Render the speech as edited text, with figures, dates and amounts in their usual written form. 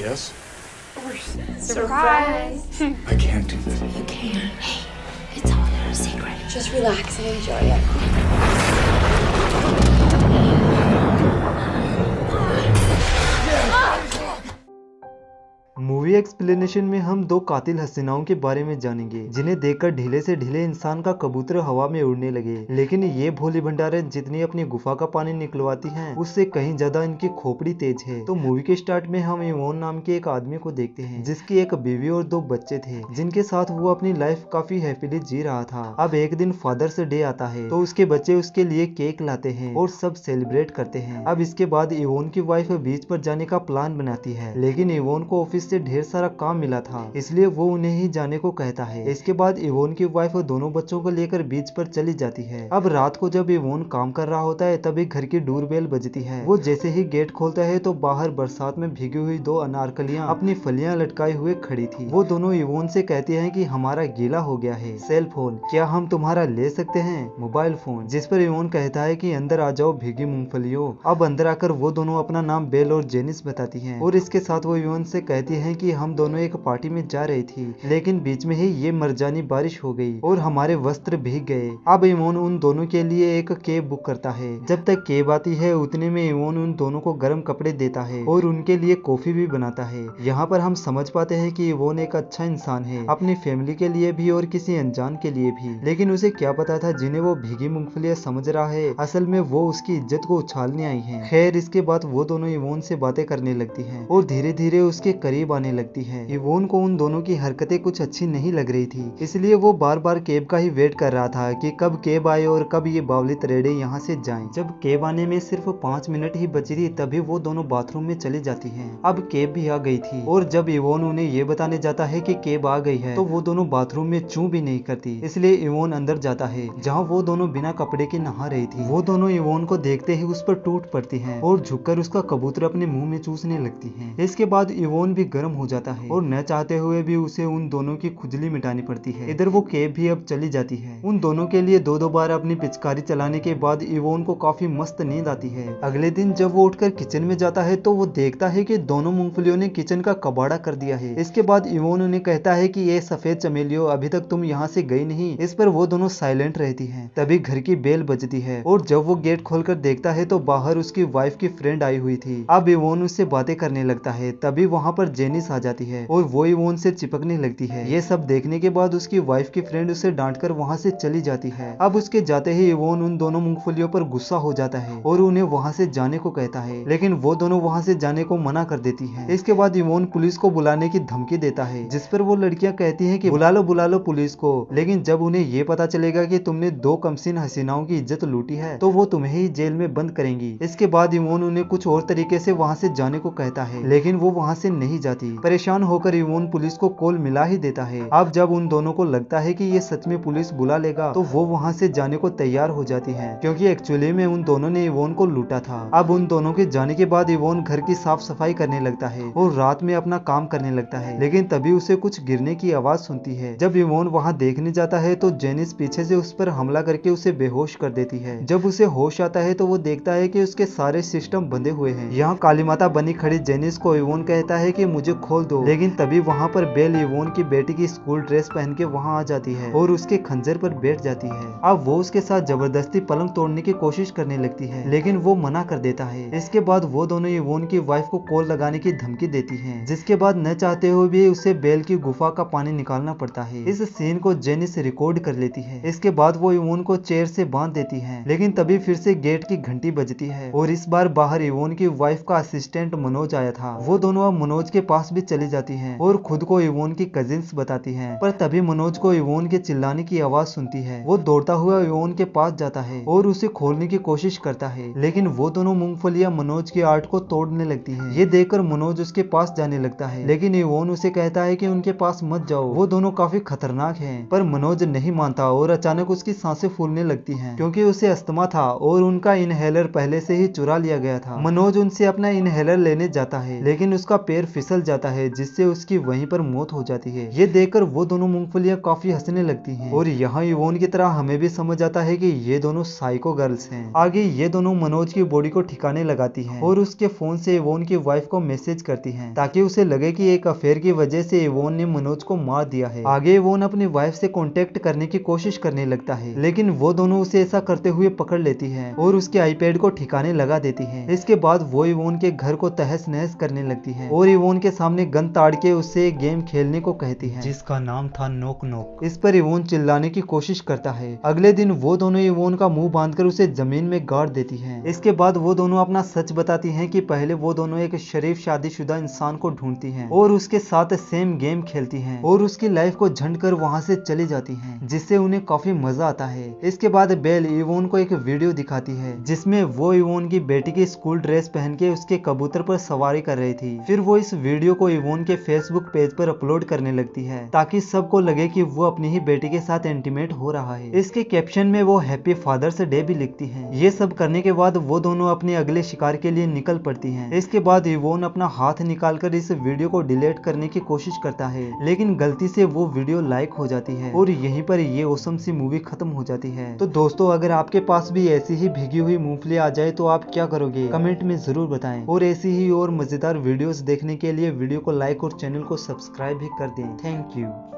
Yes? Surprise! I can't do this. You can. Hey, it's all a little secret. Just relax and enjoy it. Movie explanation में हम दो कातिल हसीनाओं के बारे में जानेंगे जिन्हें देखकर ढीले से ढीले इंसान का कबूतर हवा में उड़ने लगे, लेकिन ये भोली भंडारण जितनी अपनी गुफा का पानी निकलवाती हैं उससे कहीं ज्यादा इनकी खोपड़ी तेज है। तो मूवी के स्टार्ट में हम इवोन नाम के एक आदमी को देखते हैं जिसकी एक बीवी और दो बच्चे थे जिनके साथ वो अपनी लाइफ काफी हैप्पीली जी रहा था। अब एक दिन फादर्स डे आता है तो उसके बच्चे उसके लिए केक लाते हैं और सब सेलिब्रेट करते हैं। अब इसके बाद इवोन की वाइफ बीच पर जाने का प्लान बनाती है, लेकिन इवोन को ऑफिस से ढेर सारा काम मिला था इसलिए वो उन्हें ही जाने को कहता है। इसके बाद इवोन की वाइफ दोनों बच्चों को लेकर बीच पर चली जाती है। अब रात को जब इवोन काम कर रहा होता है तभी घर की डोरबेल बजती है। वो जैसे ही गेट खोलता है तो बाहर बरसात में भीगी हुई दो अनारकलियां अपनी फलियां लटकाए हुए खड़ी थी। वो दोनों इवोन से कहती हैं कि हमारा गीला हो गया है, सेल फोन क्या हम तुम्हारा ले सकते हैं, मोबाइल फोन। जिस पर इवोन कहता है कि अंदर आ जाओ भीगी मूंगफलियों। अब अंदर आकर वो दोनों अपना नाम बेल और जेनिस बताती हैं और इसके साथ वो इवोन से कहती हैं कि हम दोनों एक पार्टी में जा रही थी लेकिन बीच में ही ये मरजानी बारिश हो गई और हमारे वस्त्र भीग गए। अब इवोन उन दोनों के लिए एक कैब बुक करता है। जब तक कैब आती है उतने में इवोन उन दोनों को गर्म कपड़े देता है और उनके लिए कॉफी भी बनाता है। यहाँ पर हम समझ पाते हैं कि इवोन एक अच्छा इंसान है, अपनी फैमिली के लिए भी और किसी अनजान के लिए भी। लेकिन उसे क्या पता था जिन्हें वो भीगी मूंगफलियां समझ रहा है असल में वो उसकी इज्जत को उछालने आई है। खैर इसके बाद वो दोनों इवोन से बातें करने लगती है और धीरे धीरे उसके करीब आने लगती है। इवोन को उन दोनों की हरकतें कुछ अच्छी नहीं लग रही थी, इसलिए वो बार बार कैब का ही वेट कर रहा था कि कब कैब आए और कब ये बावली तरेड़े यहाँ से जाएं। जब कैब आने में सिर्फ 5 मिनट ही बची थी तभी वो दोनों बाथरूम में चली जाती हैं। अब कैब भी आ गई थी और जब इवोन उन्हें ये बताने जाता है कि कैब आ गई है तो वो दोनों बाथरूम में चू भी नहीं करती, इसलिए इवोन अंदर जाता है जहाँ वो दोनों बिना कपड़े के नहा रही थी। वो दोनों इवोन को देखते ही उस पर टूट पड़ती है और झुककर उसका कबूतर अपने मुंह में चूसने लगती है। इसके बाद इवोन भी गर्म हो जाता है और न चाहते हुए भी उसे उन दोनों की खुजली मिटानी पड़ती है। इधर वो कैब भी अब चली जाती है। उन दोनों के लिए दो बार अपनी पिचकारी चलाने के बाद इवोन को काफी मस्त नींद आती है। अगले दिन जब वो उठकर किचन में जाता है तो वो देखता है कि दोनों मूंगफलियों ने किचन का कबाड़ा कर दिया है। इसके बाद इवोन उन्हें कहता है कि ये सफेद चमेलियों अभी तक तुम यहाँ से गई नहीं। इस पर वो दोनों साइलेंट रहती हैं। तभी घर की बेल बजती है और जब वो गेट खोलकर देखता है तो बाहर उसकी वाइफ की फ्रेंड आई हुई थी। अब इवोन उससे बातें करने लगता है। तभी वहाँ पर जेनिस आ जाती है और वो इवोन से चिपकने लगती है। ये सब देखने के बाद उसकी वाइफ की फ्रेंड उसे डांटकर वहाँ से चली जाती है। अब उसके जाते ही इवोन उन दोनों मूंगफलियों पर गुस्सा हो जाता है और उन्हें वहाँ से जाने को कहता है, लेकिन वो दोनों वहाँ से जाने को मना कर देती है। इसके बाद इवोन पुलिस को बुलाने की धमकी देता है, जिस पर वो लड़कियां कहती हैं कि बुला लो पुलिस को। लेकिन जब उन्हें ये पता चलेगा कि तुमने दो कमसीन हसीनाओं की इज्जत लूटी है तो वो तुम्हें ही जेल में बंद करेंगी। इसके बाद इवोन उन्हें कुछ और तरीके से वहाँ से जाने को कहता है, लेकिन वो वहाँ से नहीं जाती। परेशान होकर इवोन पुलिस को कॉल मिला ही देता है। अब जब उन दोनों को लगता है कि ये सच में पुलिस बुला लेगा तो वो वहाँ से जाने को तैयार हो जाती हैं, क्योंकि एक्चुअली में उन दोनों ने इवोन को लूटा था। अब उन दोनों के जाने के बाद इवोन घर की साफ सफाई करने लगता है और रात में अपना काम करने लगता है, लेकिन तभी उसे कुछ गिरने की आवाज सुनती है। जब इवोन वहाँ देखने जाता है तो जेनिस पीछे से उस पर हमला करके उसे बेहोश कर देती है। जब उसे होश आता है तो वो देखता है कि उसके सारे सिस्टम बंधे हुए हैं। यहाँ काली माता बनी खड़ी जेनिस को इवोन कहता है कि मुझे खोल दो, लेकिन तभी वहाँ पर बेल इवोन की बेटी की स्कूल ड्रेस पहन के वहाँ आ जाती है और उसके खंजर पर बैठ जाती है। अब वो उसके साथ जबरदस्ती पलंग तोड़ने की कोशिश करने लगती है, लेकिन वो मना कर देता है। इसके बाद वो दोनों इवोन की वाइफ को कॉल लगाने की धमकी देती हैं, जिसके बाद न चाहते हुए भी उसे बेल की गुफा का पानी निकालना पड़ता है। इस सीन को जेनिस रिकॉर्ड कर लेती है। इसके बाद वो इवोन को चेयर से बांध देती है, लेकिन तभी फिर से गेट की घंटी बजती है और इस बार बाहर इवोन की वाइफ का असिस्टेंट मनोज आया था। वो दोनों अब मनोज के पास भी चली जाती हैं और खुद को इवोन की कजिन्स बताती हैं। पर तभी मनोज को इवोन के चिल्लाने की आवाज सुनती है। वो दौड़ता हुआ इवोन के पास जाता है और उसे खोलने की कोशिश करता है, लेकिन वो दोनों मूंगफलियां मनोज की आर्ट को तोड़ने लगती हैं। ये देखकर मनोज उसके पास जाने लगता है, लेकिन इवोन उसे कहता है कि उनके पास मत जाओ, वो दोनों काफी खतरनाक हैं। पर मनोज नहीं मानता और अचानक उसकी सांसें फूलने लगती हैं, क्योंकि उसे अस्थमा था और उनका इनहेलर पहले से ही चुरा लिया गया था। मनोज उनसे अपना इनहेलर लेने जाता है, लेकिन उसका पैर फिसल जाता है है जिससे उसकी वहीं पर मौत हो जाती है। ये देखकर वो दोनों मूंगफलियां काफी हंसने लगती हैं और यहाँ इवोन की तरह हमें भी समझ आता है कि ये दोनों साइको गर्ल्स हैं। आगे ये दोनों मनोज की बॉडी को ठिकाने लगाती हैं और उसके फोन से इवोन की वाइफ को मैसेज करती हैं ताकि उसे लगे कि एक अफेयर की वजह से इवोन ने मनोज को मार दिया है। आगे इवोन अपनी वाइफ से कांटेक्ट करने की कोशिश करने लगता है लेकिन वो दोनों उसे ऐसा करते हुए पकड़ लेती है और उसके आईपैड को ठिकाने लगा देती है। इसके बाद वो इवोन के घर को तहस नहस करने लगती है और इवोन के सामने गन ताड़ के उससे एक गेम खेलने को कहती है जिसका नाम था नोक नोक। इस पर इवोन चिल्लाने की कोशिश करता है। अगले दिन वो दोनों इवोन का मुंह बांधकर उसे जमीन में गाड़ देती हैं। इसके बाद वो दोनों अपना सच बताती हैं कि पहले वो दोनों एक शरीफ शादीशुदा इंसान को ढूंढती हैं और उसके साथ सेम गेम खेलती हैं और उसकी लाइफ को झंड कर वहां से चली जाती हैं जिससे उन्हें काफी मजा आता है। इसके बाद बेल इवोन को एक वीडियो दिखाती है जिसमें वो इवोन की बेटी की स्कूल ड्रेस पहन के उसके कबूतर पर सवारी कर रही थी। फिर वो इस वीडियो को इवोन के फेसबुक पेज पर अपलोड करने लगती है ताकि सबको लगे कि वो अपनी ही बेटी के साथ इंटीमेट हो रहा है। इसके कैप्शन में वो हैप्पी फादर्स डे भी लिखती है। ये सब करने के बाद वो दोनों अपने अगले शिकार के लिए निकल पड़ती हैं। इसके बाद इवोन अपना हाथ निकालकर इस वीडियो को डिलीट करने की कोशिश करता है लेकिन गलती से वो वीडियो लाइक हो जाती है और यहीं पर ये औसम सी मूवी खत्म हो जाती है। तो दोस्तों अगर आपके पास भी ऐसी ही भीगी हुई मूंगफली आ जाए तो आप क्या करोगे कमेंट में जरूर बताएं और ऐसी ही और मजेदार वीडियोस देखने के लिए वीडियो को लाइक और चैनल को सब्सक्राइब भी कर दें। Thank you.